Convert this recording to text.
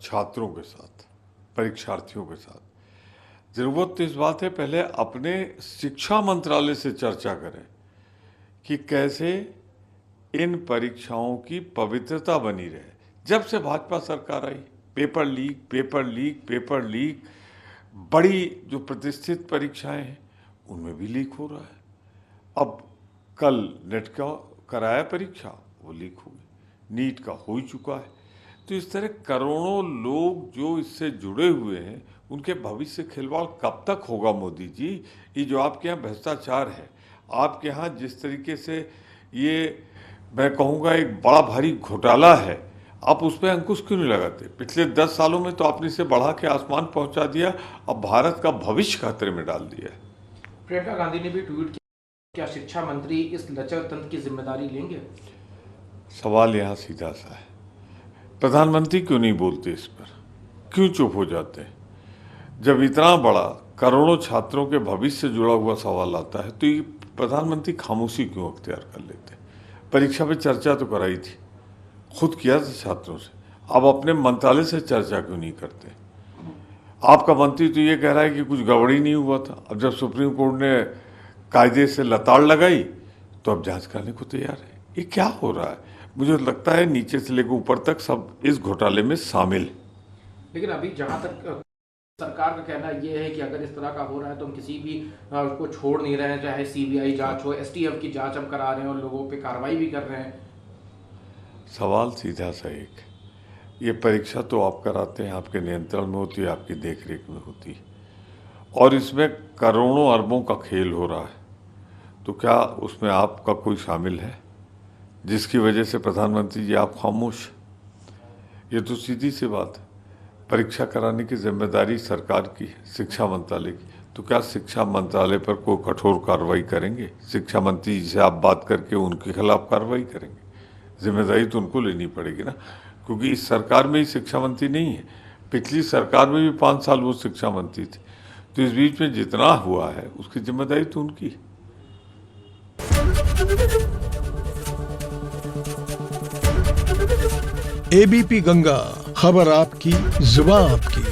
छात्रों के साथ, परीक्षार्थियों के साथ। ज़रूरत तो इस बात है पहले अपने शिक्षा मंत्रालय से चर्चा करें कि कैसे इन परीक्षाओं की पवित्रता बनी रहे। जब से भाजपा सरकार आई, paper leak, paper leak, paper leak, बड़ी जो प्रतिष्ठित परीक्षाएं हैं उनमें भी लीक हो रहा है। अब कल नेट का कराया परीक्षा, वो लीक हो गई, नीट का हो ही चुका है। तो इस तरह करोड़ों लोग जो इससे जुड़े हुए हैं, उनके भविष्य खिलवाड़ कब तक होगा मोदी जी? ये जो आपके यहाँ भ्रष्टाचार है, आपके यहाँ जिस तरीके से ये मैं कहूँगा एक बड़ा भारी घोटाला है, आप उस पर अंकुश क्यों नहीं लगाते? पिछले 10 सालों में तो आपने इसे बढ़ा के आसमान पहुँचा दिया, अब भारत का भविष्य खतरे में डाल दिया है। प्रियंका गांधी ने भी ट्वीट किया, क्या शिक्षा मंत्री इस लचर तंत्र की जिम्मेदारी लेंगे? सवाल यहाँ सीधा सा है, प्रधानमंत्री क्यों नहीं बोलते इस पर, क्यों चुप हो जाते हैं? जब इतना बड़ा करोड़ों छात्रों के भविष्य से जुड़ा हुआ सवाल आता है तो ये प्रधानमंत्री खामोशी क्यों अख्तियार कर लेते? परीक्षा पे चर्चा तो कराई थी, खुद किया था छात्रों से, अब अपने मंत्रालय से चर्चा क्यों नहीं करते? आपका मंत्री तो ये कह रहा है कि कुछ गड़बड़ी नहीं हुआ था। अब जब सुप्रीम कोर्ट ने कायदे से लताड़ लगाई तो अब जांच करने को तैयार है। ये क्या हो रहा है? मुझे लगता है नीचे से लेकर ऊपर तक सब इस घोटाले में शामिल है। लेकिन अभी जहां तक सरकार का कहना ये है कि अगर इस तरह का हो रहा है तो हम किसी भी उसको छोड़ नहीं रहे हैं, चाहे सीबीआई जांच हो, एसटीएफ की जांच हम करा रहे हैं और लोगों पे कार्रवाई भी कर रहे हैं। सवाल सीधा सा एक, ये परीक्षा तो आप कराते हैं, आपके नियंत्रण में होती है, आपकी देखरेख में होती है, और इसमें करोड़ों अरबों का खेल हो रहा है, तो क्या उसमें आपका कोई शामिल है जिसकी वजह से प्रधानमंत्री जी आप खामोश? ये तो सीधी सी बात है। परीक्षा कराने की जिम्मेदारी सरकार की है, शिक्षा मंत्रालय की, तो क्या शिक्षा मंत्रालय पर कोई कठोर कार्रवाई करेंगे? शिक्षा मंत्री जी से आप बात करके उनके खिलाफ कार्रवाई करेंगे? जिम्मेदारी तो उनको लेनी पड़ेगी ना, क्योंकि इस सरकार में ही शिक्षा मंत्री नहीं है। पिछली सरकार में भी 5 साल वो शिक्षा मंत्री थे, तो इस बीच में जितना हुआ है उसकी जिम्मेदारी तो उनकी है। एबीपी गंगा, खबर आपकी, जुबान आपकी।